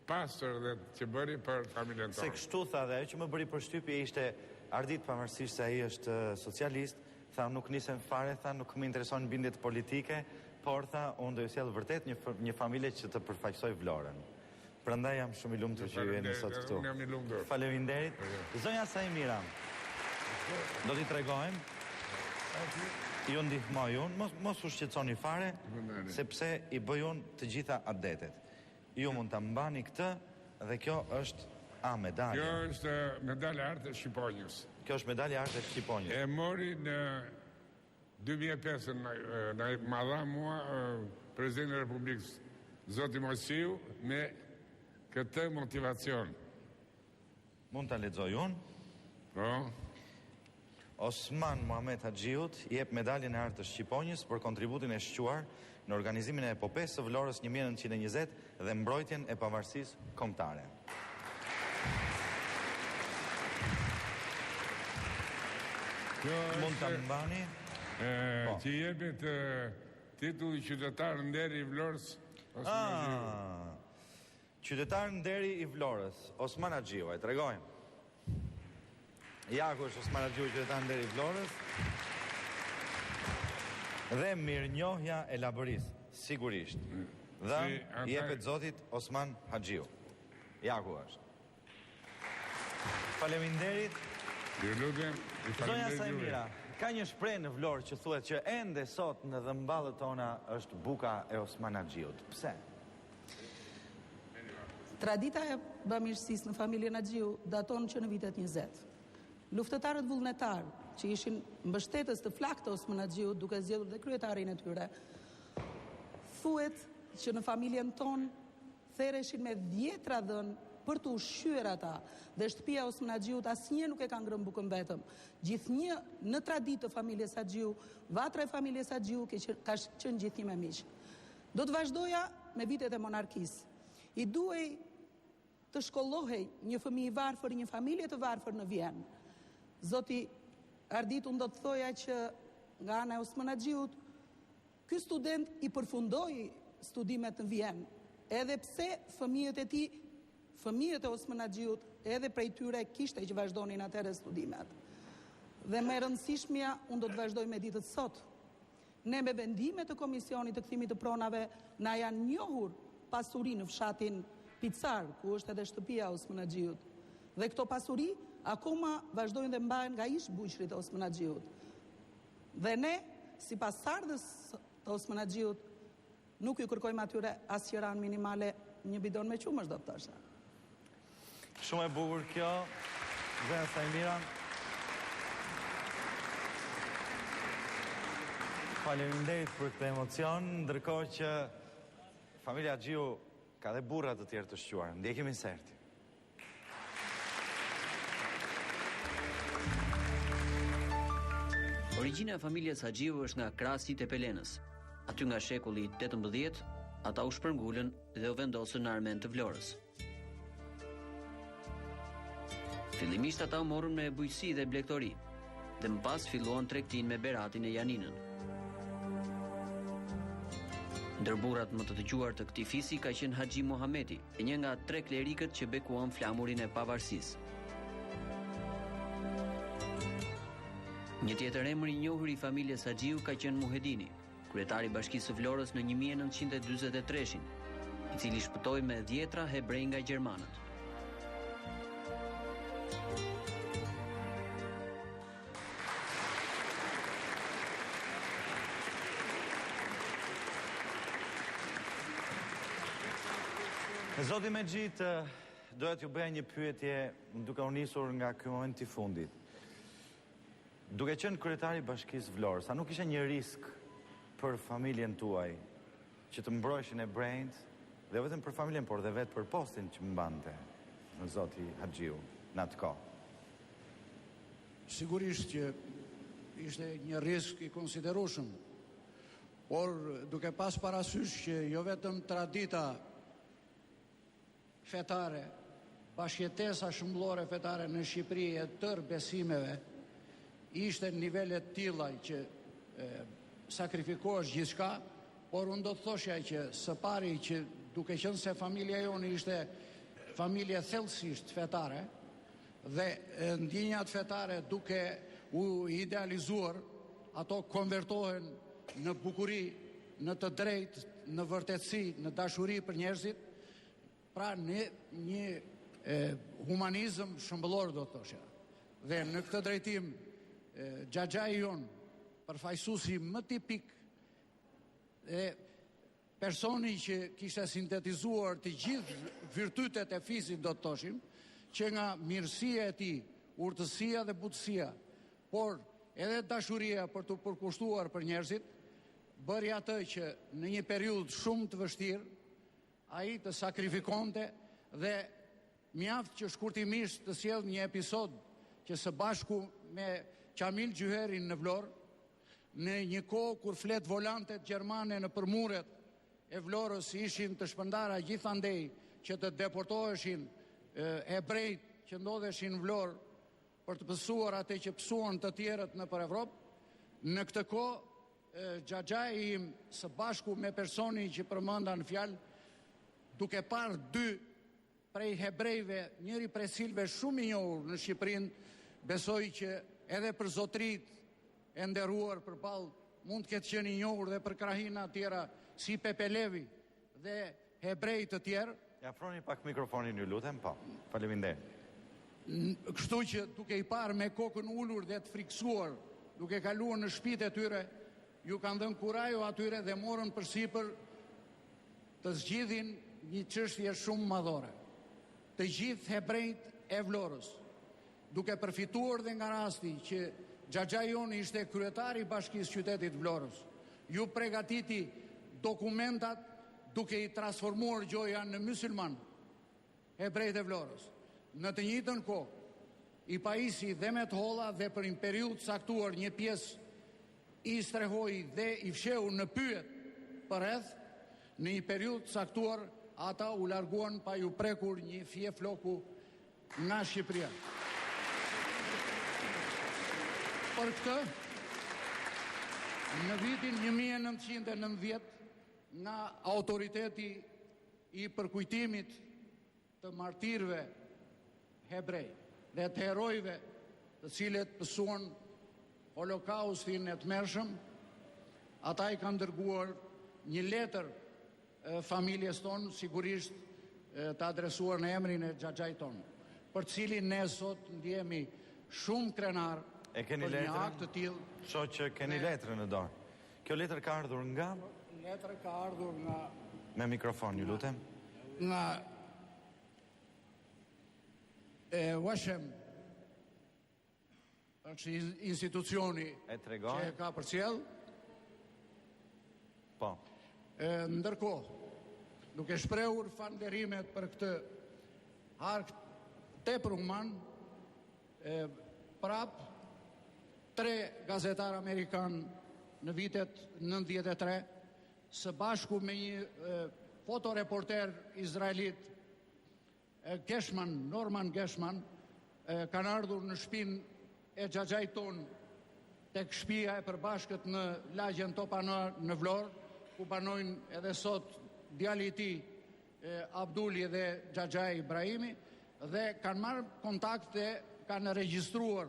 pastër dhe që bëri për familjen tonë. Se kështu tha dhe ajo që më bëri përshtypje ishte Ardit, pavarësisht se ai është socialist, tha nuk nisem fare, tha nuk më intereson bindjet politike, por tha unë do ju sjell vërtet një familje që të përfaqësoj Vlorën. Prandaj jam shumë i lumtur që ju jeni sot këtu. Unë jam i lumtur. Faleminderit. Zonja Saimira, do t'i tregojmë, ju ndihmoj unë, mos u shqetësoni fare, sepse i bëj unë të gjitha adetet. Ju mund ta mbani këtë dhe kjo është medalja. Kjo është medalja arte e Shqiponjës. Kjo është medalja arte e Shqiponjës. E mori në 2005 në madha mua Presidenti i Republikës Zoti Mojsiu me këtë motivacion. Mund ta lexoj unë? Po. Osman Muhamet Haxhiut i jep medaljen e artë të Shqiponjës për kontributin e shquar në organizimin e epopesë së Vlorës 1920 dhe mbrojtjen e pavarësisë kombëtare. Mund ta mbani? Që jepet titulli qytetar nderi i Vlorës Osman Haxhiu. Qytetar nderi i Vlorës Osman Haxhiu, e tregojmë. Ja ku është Osman Haxhiu, qytetar nderi i Vlorës. Dhe mirënjohja e Labërisë, sigurisht. Dhe i jepet zotit Osman Haxhiu. Ja ku është. Faleminderit. Zonja Saimira, ka një shprehje në Vlorë që thuhet që ende sot në dhëmballët tona është buka e Osman Haxhiut. Pse? Tradita e bamirësisë në familjen Haxhiu daton që në vitet 20. Luftëtarët vullnetar që ishin mbështetës të flaktë të Osman Haxhiut duke zgjedhur dhe kryetarin e tyre, thuhet që në familjen tonë thereshin me 10 dhënë për të ushqyer ata, dhe shtëpia e Osman Haxhiut asnjë nuk e ka ngrënë bukën vetëm. Gjithnjë në traditë të familjes Haxhiu, vatra e familjes Haxhiu ka qenë gjithnjë me miq. Do të vazhdoja me vitet e monarkisë. I duhej të shkollohej një fëmijë i varfër, një familje të varfër në Vjenë. Zoti Ardit, unë do të thoja që nga ana e Osman Haxhiut, ky student i përfundoi studimet në Vjenë, edhe pse fëmijët e tij, fëmijët e Osman Haxhiut, edhe prej tyre kishte që vazhdonin atëherë studimet. Dhe më e rëndësishmja, unë do të vazhdoj me ditët sot. Ne me vendimet të Komisionit të Kthimit të Pronave na janë njohur pasuri në fshatin Picar, ku është edhe shtëpia e Osman Haxhiut. Dhe këto pasuri akoma vazhdojnë dhe mbahen nga ish bujqërit e Osman Haxhiut. Dhe ne, sipas ardhës të Osman Haxhiut, nuk ju kërkojmë atyre as qiran minimale, një bidon me qumësh do të thosha. Shumë e bukur kjo, Zonja Saimira. Faleminderit për këtë emocion, ndërkohë që familja Haxhiu ka dhe burra të tjerë të shquar. Ndjekim inserti. Origjina e familjes Haxhiu është nga krasit e Pelenës. Aty nga shekulli 18, ata u shpërngulën dhe u vendosën në armen të Vlorës. Fillimisht ata u morën me bujqësi dhe blegtori, dhe më pas filluan tregtin me Beratin e Janinën. Ndër burrat më të dëgjuar të këtij fisi ka qenë Haxhi Muhameti, një nga 3 klerikët që bekuan flamurin e pavarësisë. Një tjetër emër i njohur i familjes Haxhiu ka qenë Muhedini, kryetari i Bashkisë së Vlorës në 1943, i cili shpëtoi me 10 hebrej nga gjermanët. Zoti Mexhit, doja t'ju bëja një pyetje duke u nisur nga ky moment i fundit. Duke qenë kryetari i Bashkisë Vlorës, a nuk ishte një risk për familjen tuaj që të mbrojshin e brejnët, dhe vetëm për familjen, por dhe vetë për postin që mbante në Zoti Haxhiu në atë kohë? sigurisht që ishte një risk i konsiderueshëm, por duke pas parasysh që jo vetëm tradita fetare, bashkëjetesa shëmbëllore fetare në Shqipëri e tërë besimeve ishte në nivelet tilla që sakrifikohesh gjithçka, por unë do të thoshja që së pari që duke qenë se familja jonë ishte familje thellësisht fetare dhe ndjenjat fetare duke u idealizuar, ato konvertohen në bukuri, në të drejtë, në vërtetësi, në dashuri për njerëzit, pra në një humanizëm shëmbëllor, do të thoshja. Dhe në këtë drejtim, xhaxhai jon, përfaqësuesi më tipik e personi që kishte sintetizuar të gjithë virtytet e fisit, do të thoshim, që nga mirësia e tij, urtësia dhe butësia, por edhe dashuria për të përkushtuar për njerëzit, bëri atë që në një periudhë shumë të vështirë ai të sakrifikonte dhe mjaft që shkurtimisht të sjell një episod që së bashku me Qamil Gjyherin në Vlorë, në një kohë kur flet volantet gjermane në përmuret e Vlorës ishin të shpërndara gjithandej që të deportoheshin hebrejt që ndodheshin në Vlorë për të pësuar atë që pësuan të tjerët në për Evropë, në këtë kohë xhaxhai im së bashku me personi që përmenda në fjalë, duke parë dy prej hebrejve, njëri prej cilëve shumë i njohur në Shqipërinë, besoj që edhe për zotrit e nderuar përballë mund të ketë qenë i njohur dhe për krahina tjera si Pepe Levi dhe hebrej të tjerë. Ja afroni pak mikrofonin, ju lutem, po. Faleminderit. Kështu që duke i parë me kokën ulur dhe të friksuar, duke kaluar në shtëpitë e tyre, ju kanë dhënë kurajo atyre dhe morën përsipër të zgjidhin një çështje shumë madhore. Të gjithë hebrejt e Vlorës, duke përfituar dhe nga rasti që xhaxhai joni ishte kryetari i Bashkisë Qytetit Vlorës, ju përgatiti dokumentat duke i transformuar gjoja në mysylman hebrejt e Vlorës. Në të njëjtën kohë, i pajisi dhe me të holla dhe për një periudhë caktuar një pjesë i strehoi dhe i fsheu në pyet për rreth, në një periudhë caktuar ata u larguan pa ju prekur një fije floku nga Shqipëria. Për këtë, në vitin 1990, nga autoriteti i përkujtimit të martirëve hebrej dhe të herojve të cilët pësuan holokaustin e tmerrshëm, ata i kanë dërguar një letër familjes tonë, sigurisht të adresuar në emrin e xhaxhait tonë, për cilin ne sot ndjehemi shumë krenar. E keni letrën? Shoh që keni letrën në dorë. Kjo letër ka ardhur nga? Letra ka ardhur nga... Me mikrofon, ju lutem. Nga... Washem, është institucioni që e ka përcjell. Po. Ndërkohë, duke shprehur falënderimet për këtë ark tepër human, prap 3 gazetar amerikan në vitet 93, së bashku me një fotoreporter izraelit, Norman Geshman, kanë ardhur në shtëpinë e xhaxhait ton tek shtëpia e përbashkët në lagjen Topanar në Vlorë, ku banojnë edhe sot djali i tij Abduli dhe xhaxhai Ibrahimi, dhe kanë marrë kontakt dhe kanë regjistruar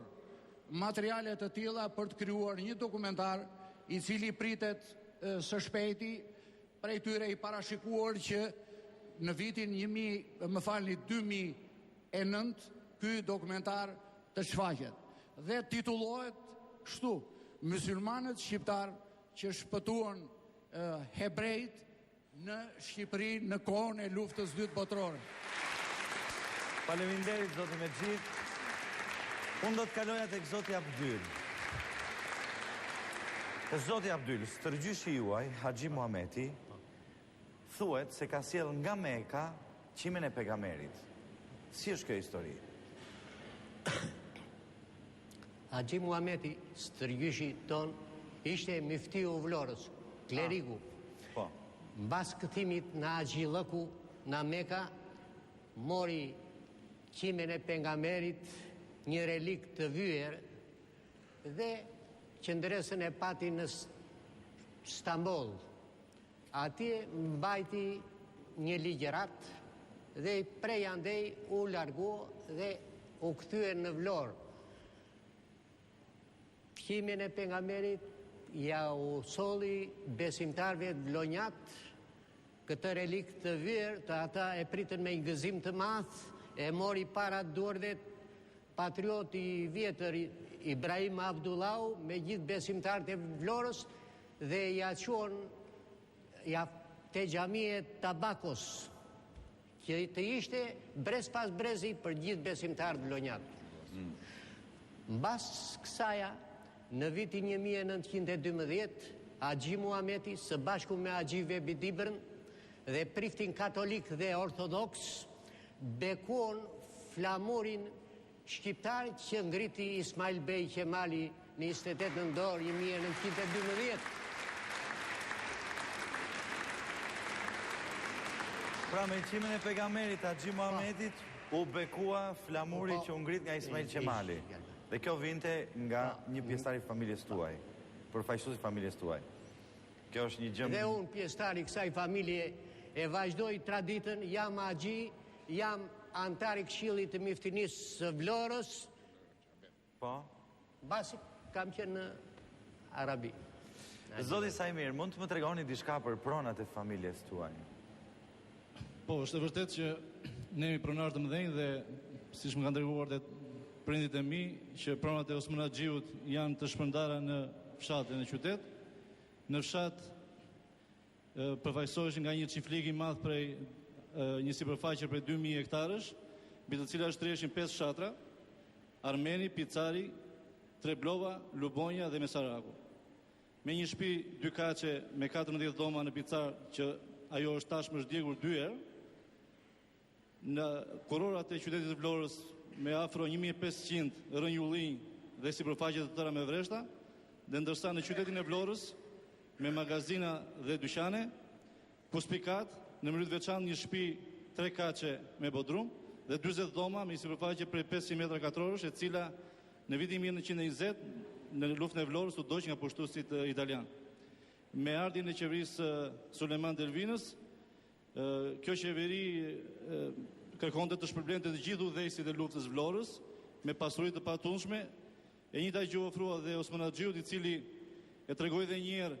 materiale të tilla për të krijuar një dokumentar i cili pritet së shpejti, prej tyre i parashikuar që në vitin 2009 ky dokumentar të shfaqet dhe titullohet kështu: Mysylmanët shqiptar që shpëtuan hebrejt në Shqipëri në kohën e luftës së dytë botërore. Faleminderit zoti Mexhit. Unë do të kaloja tek zoti Abdyl. Zoti Abdyl, stërgjyshi juaj, Haxhi Muhameti, thuhet se ka sjell nga Meka qimin e pejgamberit. Si është kjo histori? Haxhi Muhameti, stërgjyshi ton, ishte miftiu Vlorës, kleriku. Po. Mbas këthimit në Haxhillëku, në Meka, mori qimen e pejgamberit, një relik të vyer, dhe qëndresën e pati në Stamboll. Atje mbajti një ligjërat dhe prej andej u largua dhe u kthye në Vlorë. Qimin e pejgamberit ja u solli besimtarëve vlonjat këtë relikt të vyer, të ata e pritën me një gëzim të madh, e mori para durve patrioti i vjetër Ibrahim Abdullahu me gjithë besimtarët e Vlorës dhe ja quan te xhamia e Tabakos, që të ishte brez pas brezi për gjithë besimtarët vlonjat. Mbas kësaja, në vitin 1912, Haxhi Muhameti së bashku me Haxhi Vebi Dibrën dhe priftin katolik dhe ortodoks bekuon flamurin shqiptar që ngriti Ismail Bey Qemali në 28 nëntor 1912. Pra me qimin e pejgamberit Haxhi Muhametit u bekua flamuri që u ngrit nga Ismail Qemali. Dhe kjo vinte nga një pjesëtar i familjes tuaj, përfaqësues i familjes tuaj. Kjo është një gjë. Dhe unë pjesëtar i kësaj familje e vazhdoj traditën, jam Haxhi, jam antar i Këshillit të Miftinisë së Vlorës. Po. Basi kam qenë në Arabi. Zoti Sajmir, mund të më tregoni diçka për pronat e familjes tuaj? Po, është e vërtet që ne jemi pronar të mëdhenj dhe siç më kanë treguar dhe prindit e mi, që pronat e Osman Haxhiut janë të shpërndara në fshatin e qytet. Në fshat përfaqësoheshin nga një çiftlik i madh prej një sipërfaqe prej 2000 hektarësh, mbi të cilat shtrihesin 5 fshatra: Armeni, Picari, Treblova, Lubonja dhe Mesaraku. Me një shtëpi 2 kaçe me 14 dhoma në Picar, që ajo është tashmë zgjegur 2 herë. Në kurrorat e qytetit të Vlorës me afro 1500 rënjullinj dhe sipërfaqe të tëra me vreshta, dhe ndërsa në qytetin e Vlorës me magazina dhe dyqane, puspikat, në mënyrë të veçantë një shtëpi 3 kaçe me bodrum dhe 40 dhoma me sipërfaqe prej 500 metra katrorësh, e cila në vitin 1920 në luftën e Vlorës u doq nga pushtuesit italian. Me ardhin e qeverisë Suleman Delvinës, kjo qeveri kërkonte të shpërblente të gjithë udhëheqësit e luftës Vlorës me pasuri të patundshme. E njëjta gjë u ofrua dhe Osman Haxhiut, i cili e tregoi edhe një herë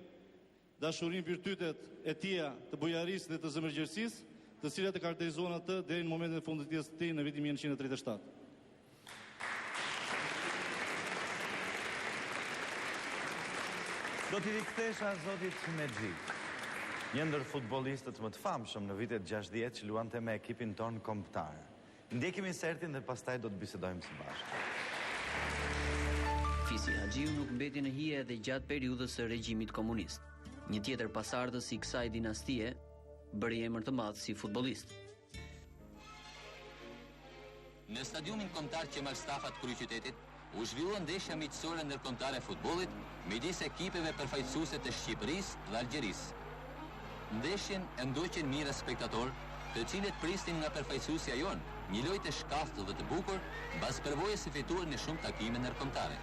dashurinë, virtytet e tija të bujarisë dhe të zemërgjerësisë, të cilat e karakterizuan atë deri në momentin e fundit të jetës së tij në vitin 1937. Do t'i rikthesha zotit Mexhi, një ndër futbollistët më të famshëm në vitet 60 që luante me ekipin ton kombëtar. Ndjekim insertin dhe pastaj do të bisedojmë së bashku. Fisi Haxhiu nuk mbeti në hije edhe gjatë periudhës së regjimit komunist. Një tjetër pasardhës i kësaj dinastie bëri emër të madh si futbollist. Në stadiumin kombëtar Qemal Stafa të kryeqytetit u zhvillua ndeshja miqësore ndërkombëtare e futbollit midis ekipeve përfaqësuese të Shqipërisë dhe Algjerisë. Ndeshjen e ndoqën mijëra spektatorë, të cilët prisnin nga përfaqësuesja jon një lojë të shkaftë dhe të bukur, mbas përvojës së fituar në shumë takime ndërkombëtare.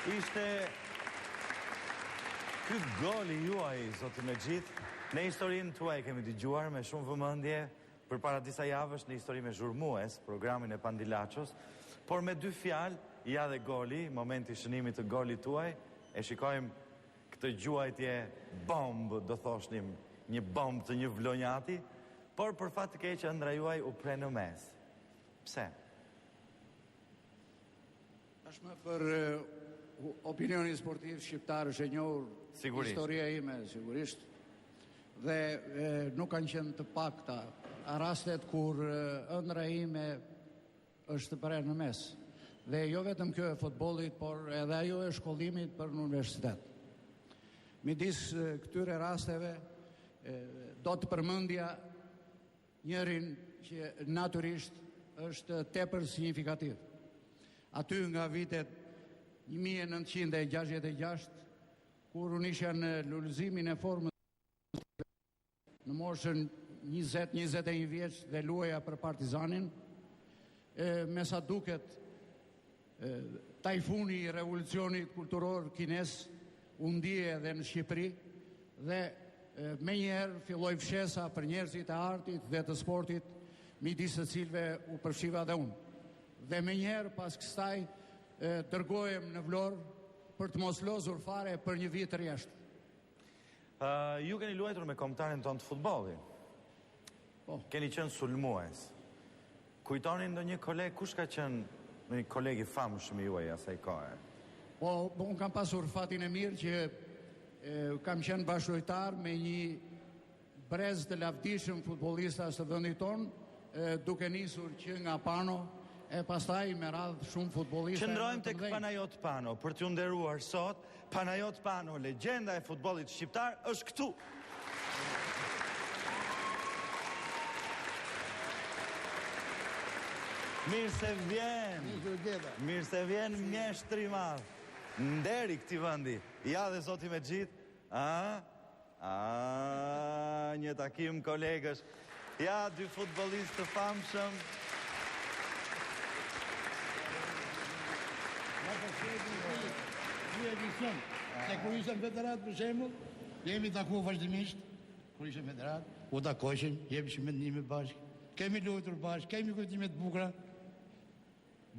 Ishte ky goli juaj, zotë Mexhi, në historinë tuaj kemi dëgjuar me shumë vëmendje përpara disa javësh në Histori me Zhurmues, programin e Pandilachos, por me 2 fjalë, ja dhe goli, momenti shënimit të golit tuaj, e shikojmë këtë gjuajtje bombë, do thoshnim, një bombë të një vlonjati, por për fat të keq ëndra juaj u pre në mes. Pse? Tashmë për opinioni sportiv shqiptar është e njohur, historia ime sigurisht, dhe nuk kanë qenë të pakta rastet kur ëndra ime është prerë në mes. Dhe jo vetëm kjo e futbollit, por edhe ajo e shkollimit për në universitet. Midis këtyre rasteve do të përmendja njërin që natyrisht është tepër signifikativ. Aty nga vitet 1966, kur unë isha në lullëzimin e formës në moshën 20-21 vjeç dhe luaja për Partizanin, me sa duket tajfuni i revolucionit kulturor kines u ndije edhe në Shqipëri dhe me njerë filloj fshesa për njerëzit e artit dhe të sportit midis të cilve u përfshiva dhe unë. Dhe me njerë pas kësaj dërgojem në Vlorë për të mos lozur fare për një vit rjeshtë. Ju keni luajtur me kombëtarin tonë të futbollit. Keni qenë sulmues. Kujtoni ndonjë koleg, kush ka qenë një kolegi famshëm juaj asaj kohe? Po, unë kam pasur fatin e mirë që kam qenë bashkëlojtar me një brez të lavdishëm futbollistas të vendit tonë, duke nisur që nga Pano, e pastaj me radhë shumë futbollista. Qëndrojmë tek Panajot Pano, për t'ju nderuar sot. Panajot Pano, legjenda e futbollit shqiptar, është këtu. Mirë se vjen. Mirë se vjen mjeshtri i madh. Nderi këtij vendi. Ja dhe zoti me gjithë. Një takim kolegësh. Ja, dy futbollistë të famshëm. Një edicion, se kur ishëm veterat për shembull, jemi taku vazhdimisht, kur ishëm veterat, u takoheshim, jemi shumë mendime bashkë, kemi luajtur bashkë, kemi kujtime të bukura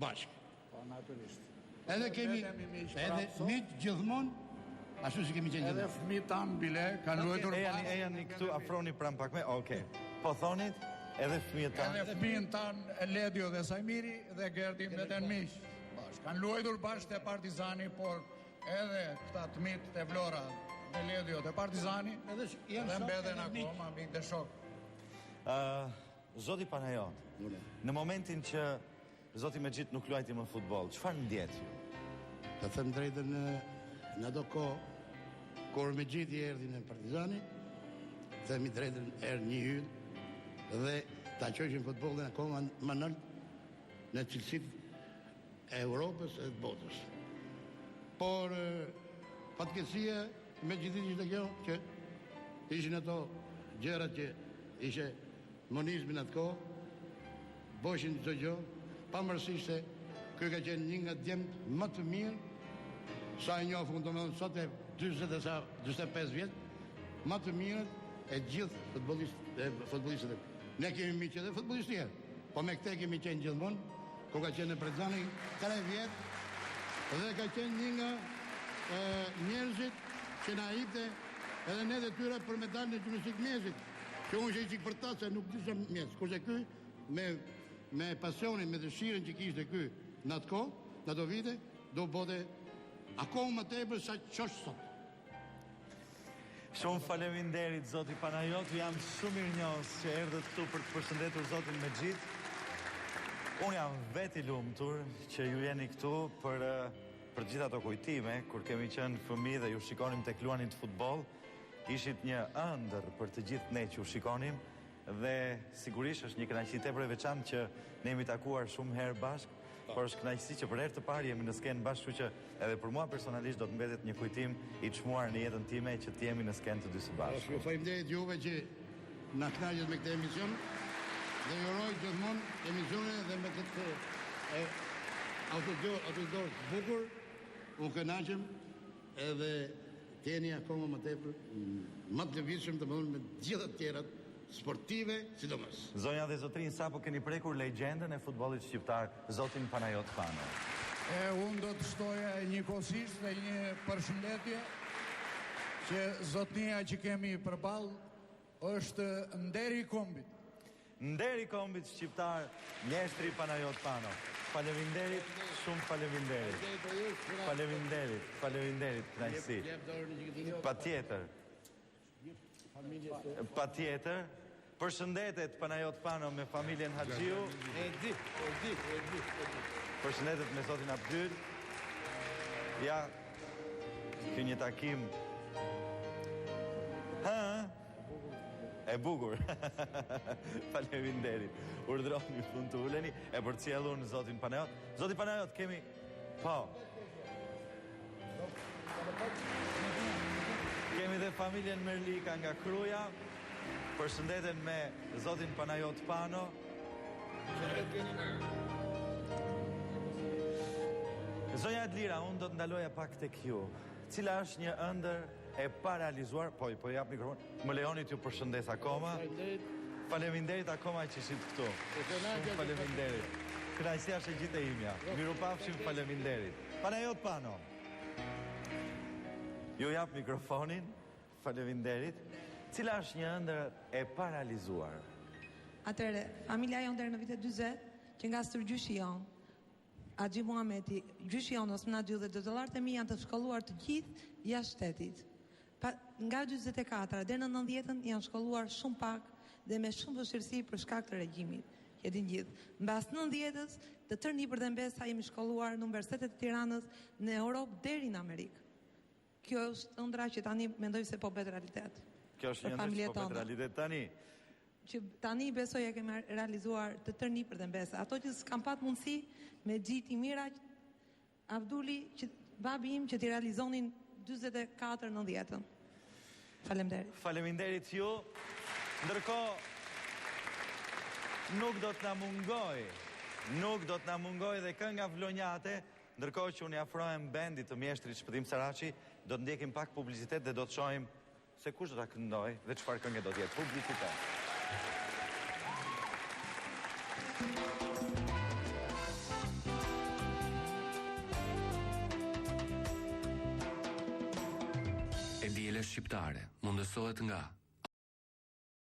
bashkë. Po natyrisht. Edhe kemi edhe miq gjithmonë, ashtu si kemi qenë. Edhe fëmijët tanë bile kanë luajtur bashkë. Ejani këtu afroni pranë pak me. Okej. Po thonit, edhe fëmijët tanë. Edhe fëmijën tanë Eledio dhe Sajmiri dhe Gerdi mbeten miq. Kanë luajtur bashkë te Partizani, por edhe këta të mitë të Vlora, dhe Ledio të Partizani, edhe mbeten akoma miq dhe shok. Zoti Panajot, në momentin që zoti me gjithë nuk luajti më futboll, çfarë ndjet ju? Të them drejtën, në ato kohë, kur me gjithë erdhi në Partizani, themi drejtën erë një hyrë dhe ta qojshin futbollin akoma më nalt në cilësitë e Europës e të botës. Por fatkeqësia me gjithë ishte kjo që ishin ato gjërat që ishe monizmin atë kohë, boshin çdo gjë, pavarësisht se ky ka qenë një nga djemt më të mirë, sa e njohur domethënë sot e 45 vjet, më të mirë e gjithë futbollistët. Ne kemi miqë edhe futbollistë tjerë, po me këtë kemi qenë gjithmonë. Ko ka qenë në Partizani 3 vjetë dhe ka qenë një nga njerëzit që na ite edhe ne dhe tyre për medalën e gjimnastik mjesit, që unë që i qikë për ta se nuk disha mjes, kurse ky me pasionin, me dëshiren që kishte ky në atë kohë, në ato vite, do bote akoma më tepër sa qosh sot. Shumë faleminderit zoti Panajot, jam shumë mirënjohës që erdhët këtu për të përshëndetur zotin me gjithë. Unë jam veti lumtur që ju jeni këtu për gjitha ato kujtime, kur kemi qenë fëmijë dhe ju shikonim tek luanit futboll, ishit një ëndër për të gjithë ne që ju shikonim dhe sigurisht është një kënaqësi tepër e veçantë që ne jemi takuar shumë herë bashkë, por është kënaqësi që për herë të parë jemi në skenë bashkë, kështu që edhe për mua personalisht do të mbetet një kujtim i çmuar në jetën time që të jemi në skenë të dy së bashku. Faleminderit juve që na kënaqët me këtë emision. Dhe juroj gjithmonë emisionin dhe me këtë autodor të bukur, u kënaqem edhe tjeni akoma më tepër, më të lëvizshëm të mëdhën me gjitha të tjerat sportive, sidomos. Zonja dhe zotrin, sa po keni prekur legjendën e futbollit shqiptar, zotin Panajot Pano? Unë do të shtoja njëkohësisht dhe një përshëndetje që zotnia që kemi përballë është nderi i kombit. Nderi kombit shqiptar, mjeshtri Panajot Pano. Faleminderit, shumë faleminderit. Faleminderit, kënaqësi. Patjetër. Përshëndetet Panajot Pano me familjen Haxhiu. E di. Përshëndetet me zotin Abdyl. Ja, kjo një takim... E bukur. Faleminderit. Urdhroni fund të uleni. E përcjellun zotin Panajot. Zoti Panajot, kemi... Po. Kemi dhe familjen Merlika nga Kruja. Përshëndeten me zotin Panajot Pano. Zonja Adlira, unë do të ndaloja pak tek ju. Cila është një ëndër e parealizuar, po jap mikrofon, më lejoni t'ju përshëndes akoma. Faleminderit akoma që ishit këtu. Faleminderit. Kënaqësia është e gjithë e imja. Mirupafshim, faleminderit. Panajot Pano. Ju jap mikrofonin. Faleminderit. Cila është një ëndër e parealizuar? Atëre, familja jonë deri në vitet 40, që nga stërgjyshi jonë, Axhi Muhameti, gjyshi jonë Osman Haxhiu dhe dëdollarët e mi janë të shkolluar të gjithë jashtë shtetit. Nga 44 deri në 90-ën janë shkolluar shumë pak dhe me shumë vështirësi për shkak të regjimit. Jedin gjithë. Mbas 90-ës, të tërë nipër dhe mbesa jemi shkolluar në Universitetet e Tiranës, në Europë deri në Amerikë. Kjo është ëndra që tani mendoj se po bëhet realitet. Kjo është një ëndër që po bëhet realitet tani. Që tani besoj e kemi realizuar të tërë nipër dhe mbesa. Ato që s'kam pat mundësi me gjitë i mira, Abduli, babi im që t'i realizonin 24-90-ën. Faleminderit. Faleminderit ju. Ndërkohë, nuk do të na mungoj dhe kënga vlonjate, ndërkohë që unë afrohem bendit të mjeshtrit Shpëtim Saraçi, do të ndjekim pak publicitet dhe do të shohim se kush do ta këndoj dhe çfarë këngë do të jetë. Publicitet. E diela shqiptare mundësohet nga